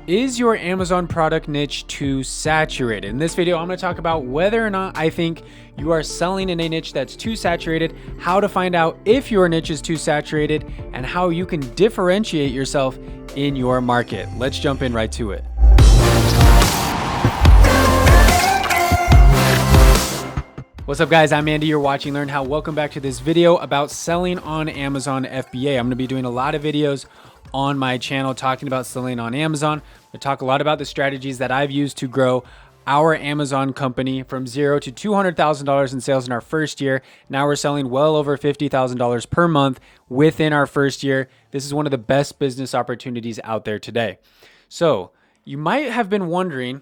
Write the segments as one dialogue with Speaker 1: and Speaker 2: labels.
Speaker 1: Is your Amazon product niche too saturated? In this video, I'm going to talk about whether or not I think you are selling in a niche that's too saturated, how to find out if your niche is too saturated, and how you can differentiate yourself in your market. Let's jump in right to it. What's up guys, I'm Andy, you're watching Learn How. Welcome back to this video about selling on Amazon FBA. I'm gonna be doing a lot of videos on my channel talking about selling on Amazon. I talk a lot about the strategies that I've used to grow our Amazon company from $0 to $200,000 in sales in our first year. Now we're selling well over $50,000 per month within our first year. This is one of the best business opportunities out there today. So you might have been wondering,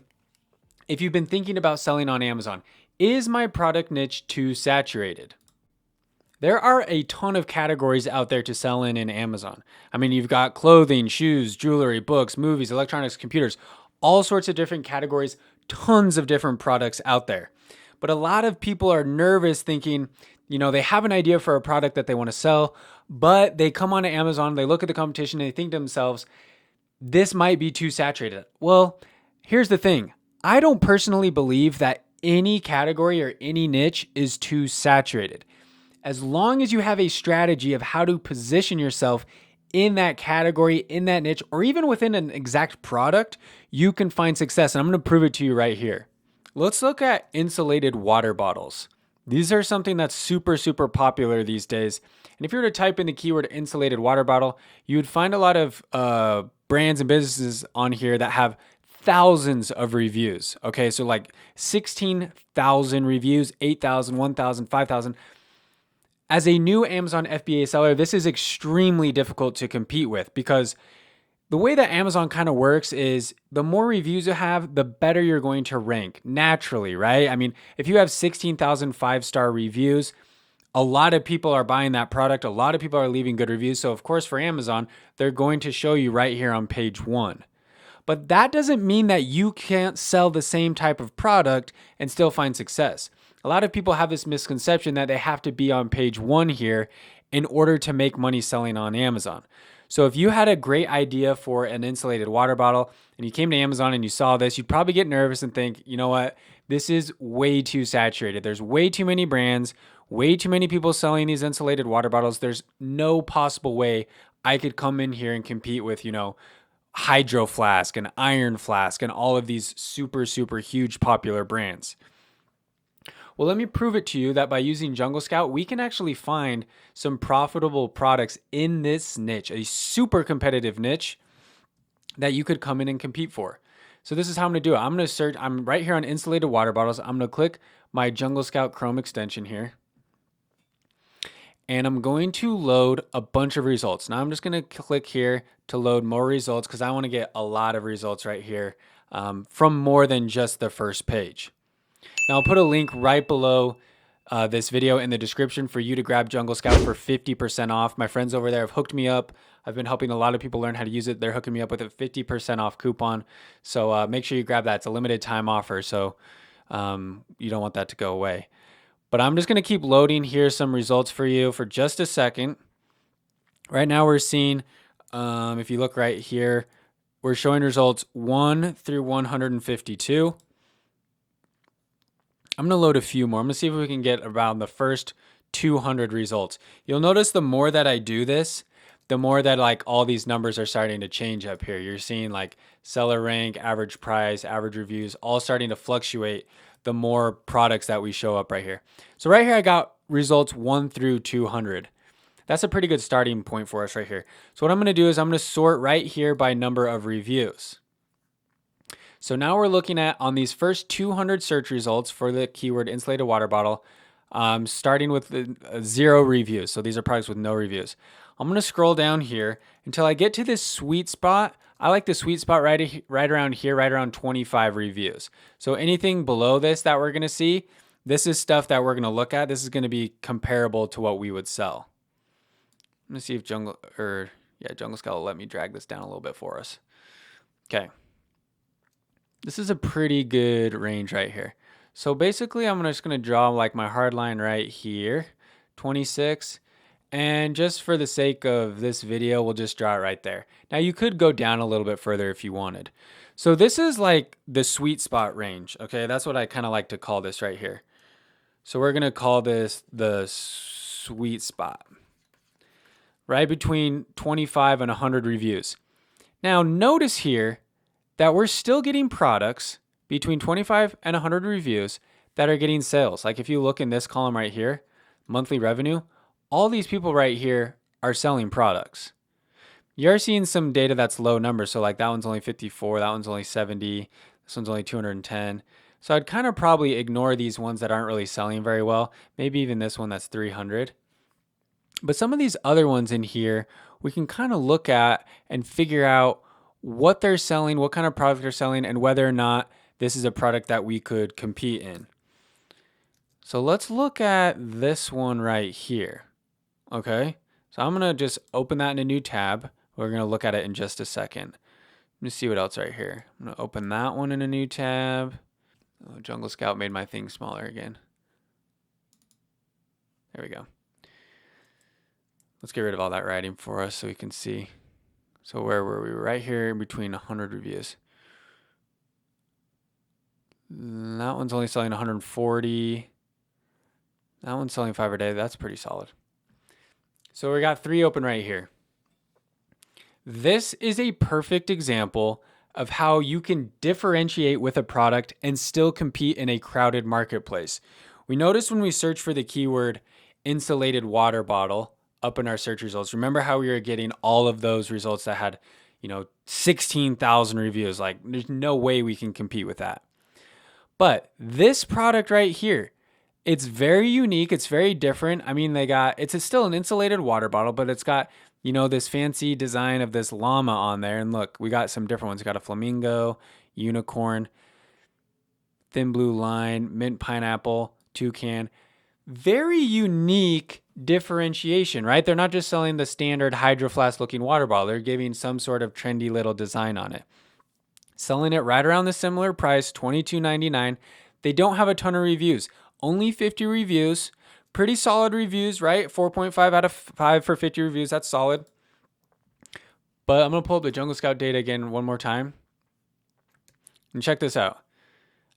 Speaker 1: if you've been thinking about selling on Amazon, is my product niche too saturated? There are a ton of categories out there to sell in Amazon. I mean, you've got clothing, shoes, jewelry, books, movies, electronics, computers, all sorts of different categories, tons of different products out there. But a lot of people are nervous thinking, they have an idea for a product that they want to sell, but they come onto Amazon, they look at the competition, and they think to themselves, this might be too saturated. Well, here's the thing. I don't personally believe that any category or any niche is too saturated. As long as you have a strategy of how to position yourself in that category, in that niche, or even within an exact product, you can find success. And I'm going to prove it to you right here. Let's look at insulated water bottles. These are something that's super, super popular these days. And if you were to type in the keyword insulated water bottle, you would find a lot of brands and businesses on here that have thousands of reviews. Okay, so like 16,000 reviews, 8,000, 1,000, 5,000. As a new Amazon FBA seller, this is extremely difficult to compete with because the way that Amazon kind of works is the more reviews you have, the better you're going to rank naturally, right? I mean, if you have 16,000 five-star reviews, a lot of people are buying that product. A lot of people are leaving good reviews. So of course, for Amazon, they're going to show you right here on page 1. But that doesn't mean that you can't sell the same type of product and still find success. A lot of people have this misconception that they have to be on page 1 here in order to make money selling on Amazon. So if you had a great idea for an insulated water bottle and you came to Amazon and you saw this, you'd probably get nervous and think, you know what, this is way too saturated. There's way too many brands, way too many people selling these insulated water bottles. There's no possible way I could come in here and compete with, Hydro Flask and Iron Flask and all of these super, super huge popular brands. Well, let me prove it to you that by using Jungle Scout, we can actually find some profitable products in this niche, a super competitive niche that you could come in and compete for. So this is how I'm going to do it. I'm going to search, I'm right here on insulated water bottles. I'm going to click my Jungle Scout Chrome extension here. And I'm going to load a bunch of results. Now I'm just going to click here to load more results because I want to get a lot of results right here from more than just the first page. Now I'll put a link right below this video in the description for you to grab Jungle Scout for 50% off. My friends over there have hooked me up. I've been helping a lot of people learn how to use it. They're hooking me up with a 50% off coupon. So make sure you grab that. It's a limited time offer, so you don't want that to go away. But I'm just going to keep loading here some results for you for just a second. Right now we're seeing, if you look right here, we're showing results 1 through 152. I'm going to load a few more. I'm going to see if we can get around the first 200 results. You'll notice the more that I do this, the more that like all these numbers are starting to change up here. You're seeing like seller rank, average price, average reviews, all starting to fluctuate the more products that we show up right here. So right here, I got results 1 through 200. That's a pretty good starting point for us right here. So what I'm going to do is I'm going to sort right here by number of reviews. So now we're looking at on these first 200 search results for the keyword insulated water bottle, starting with 0 reviews. So these are products with no reviews. I'm going to scroll down here until I get to this sweet spot. I like the sweet spot right around here, right around 25 reviews. So anything below this that we're going to see, this is stuff that we're going to look at. This is going to be comparable to what we would sell. I'm going to see if Jungle Scout will let me drag this down a little bit for us. Okay. This is a pretty good range right here. So basically I'm just going to draw like my hard line right here, 26. And just for the sake of this video, we'll just draw it right there. Now you could go down a little bit further if you wanted. So this is like the sweet spot range. Okay, that's what I kind of like to call this right here. So we're going to call this the sweet spot, right between 25 and 100 reviews. Now notice here that we're still getting products between 25 and 100 reviews that are getting sales. Like if you look in this column right here, monthly revenue, all these people right here are selling products. You're seeing some data that's low numbers. So like that one's only 54, that one's only 70, this one's only 210. So I'd kind of probably ignore these ones that aren't really selling very well. Maybe even this one that's 300. But some of these other ones in here, we can kind of look at and figure out what they're selling, what kind of product they're selling, and whether or not this is a product that we could compete in. So let's look at this one right here. Okay, so I'm gonna just open that in a new tab. We're gonna look at it in just a second. Let me see what else right here. I'm gonna open that one in a new tab. Oh, Jungle Scout made my thing smaller again. There we go. Let's get rid of all that writing for us so we can see. So where were we? Right here in between 100 reviews. That one's only selling 140. That one's selling 5 a day. That's pretty solid. So we got 3 open right here. This is a perfect example of how you can differentiate with a product and still compete in a crowded marketplace. We noticed when we search for the keyword insulated water bottle up in our search results, remember how we were getting all of those results that had, 16,000 reviews. Like there's no way we can compete with that. But this product right here, it's very unique. It's very different. I mean, it's still an insulated water bottle, but it's got, this fancy design of this llama on there. And look, we got some different ones. We got a flamingo, unicorn, thin blue line, mint pineapple, toucan. Very unique differentiation, right? They're not just selling the standard Hydro Flask looking water bottle. They're giving some sort of trendy little design on it. Selling it right around the similar price, $22.99. They don't have a ton of reviews. Only 50 reviews. Pretty solid reviews, right? 4.5 out of 5 for 50 reviews. That's solid. But I'm going to pull up the Jungle Scout data again one more time. And check this out.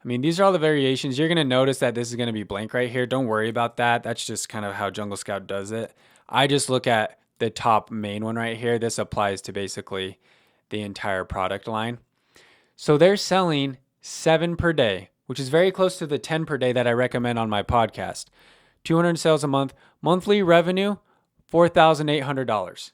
Speaker 1: I mean, these are all the variations. You're going to notice that this is going to be blank right here. Don't worry about that. That's just kind of how Jungle Scout does it. I just look at the top main one right here. This applies to basically the entire product line. So they're selling 7 per day, which is very close to the 10 per day that I recommend on my podcast. 200 sales a month. Monthly revenue, $4,800.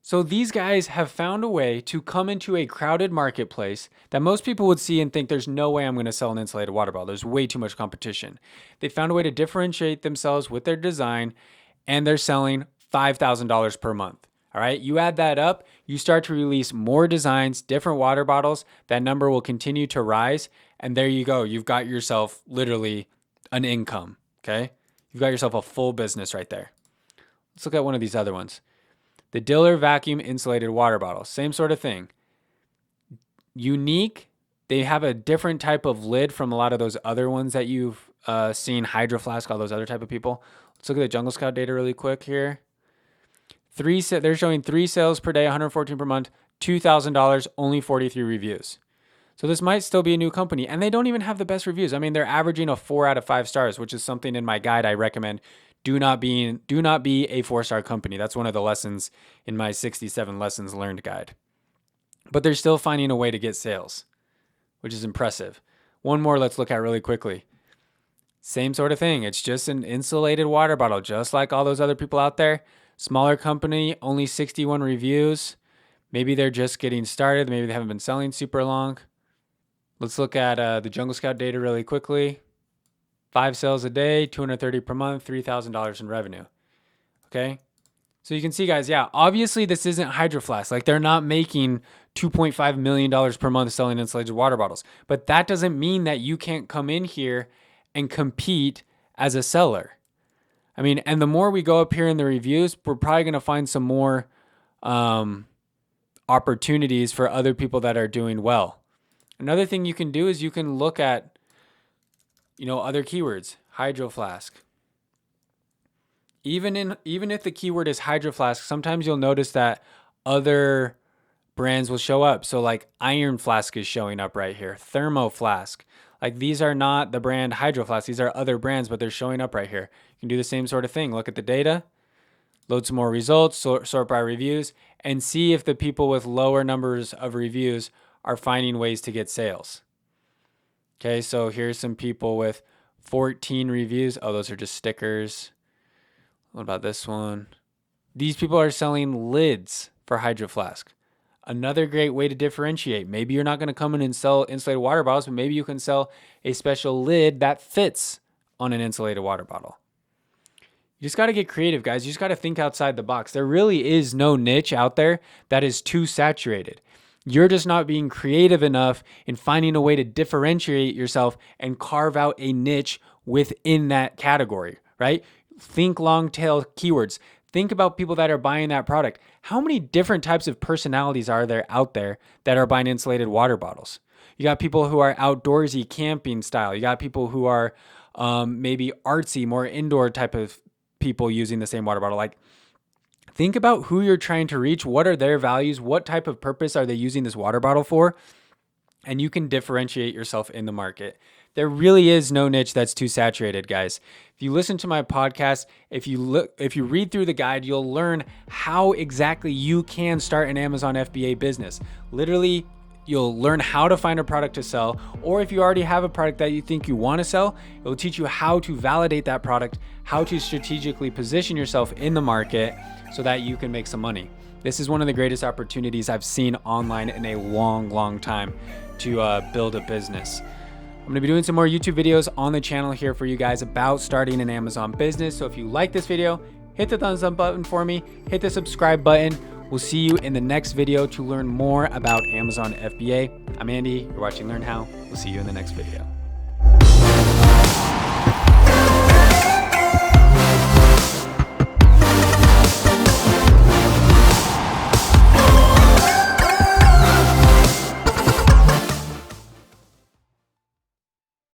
Speaker 1: So these guys have found a way to come into a crowded marketplace that most people would see and think there's no way I'm going to sell an insulated water bottle. There's way too much competition. They found a way to differentiate themselves with their design, and they're selling $5,000 per month. All right, you add that up, you start to release more designs, different water bottles. That number will continue to rise, and there you go. You've got yourself literally an income, okay? You've got yourself a full business right there. Let's look at one of these other ones. The Diller Vacuum Insulated Water Bottle, same sort of thing. Unique. They have a different type of lid from a lot of those other ones that you've seen, Hydro Flask, all those other type of people. Let's look at the Jungle Scout data really quick here. They're showing 3 sales per day, 114 per month, $2,000, only 43 reviews. So this might still be a new company, and they don't even have the best reviews. I mean, they're averaging a 4 out of 5 stars, which is something in my guide I recommend. Do not be a 4-star company. That's one of the lessons in my 67 lessons learned guide. But they're still finding a way to get sales, which is impressive. One more let's look at really quickly. Same sort of thing. It's just an insulated water bottle, just like all those other people out there. Smaller company, only 61 reviews. Maybe they're just getting started. Maybe they haven't been selling super long. Let's look at the Jungle Scout data really quickly. 5 sales a day, 230 per month, $3,000 in revenue. Okay. So you can see, guys, yeah, obviously this isn't Hydro Flask. Like they're not making $2.5 million per month selling insulated water bottles. But that doesn't mean that you can't come in here and compete as a seller. I mean, and the more we go up here in the reviews, we're probably going to find some more opportunities for other people that are doing well. Another thing you can do is you can look at, other keywords. Hydro Flask. Even if the keyword is Hydro Flask, sometimes you'll notice that other brands will show up. So like Iron Flask is showing up right here, Thermo Flask. Like these are not the brand Hydro Flask. These are other brands, but they're showing up right here. You can do the same sort of thing. Look at the data, load some more results, sort by reviews, and see if the people with lower numbers of reviews are finding ways to get sales. Okay, so here's some people with 14 reviews. Oh, those are just stickers. What about this one? These people are selling lids for Hydro Flask. Another great way to differentiate. Maybe you're not going to come in and sell insulated water bottles, but maybe you can sell a special lid that fits on an insulated water bottle. You just got to get creative, guys. You just got to think outside the box. There really is no niche out there that is too saturated. You're just not being creative enough in finding a way to differentiate yourself and carve out a niche within that category, right? Think long tail keywords. Think about people that are buying that product. How many different types of personalities are there out there that are buying insulated water bottles? You got people who are outdoorsy, camping style. You got people who are maybe artsy, more indoor type of people using the same water bottle. Like, think about who you're trying to reach. What are their values? What type of purpose are they using this water bottle for? And you can differentiate yourself in the market. There really is no niche that's too saturated, guys. If you listen to my podcast, if you read through the guide, you'll learn how exactly you can start an Amazon FBA business. Literally, you'll learn how to find a product to sell, or if you already have a product that you think you want to sell, it will teach you how to validate that product, how to strategically position yourself in the market so that you can make some money. This is one of the greatest opportunities I've seen online in a long, long time to build a business. I'm going to be doing some more YouTube videos on the channel here for you guys about starting an Amazon business. So if you like this video, hit the thumbs up button for me, hit the subscribe button. We'll see you in the next video to learn more about Amazon FBA. I'm Andy, you're watching Learn How. We'll see you in the next video.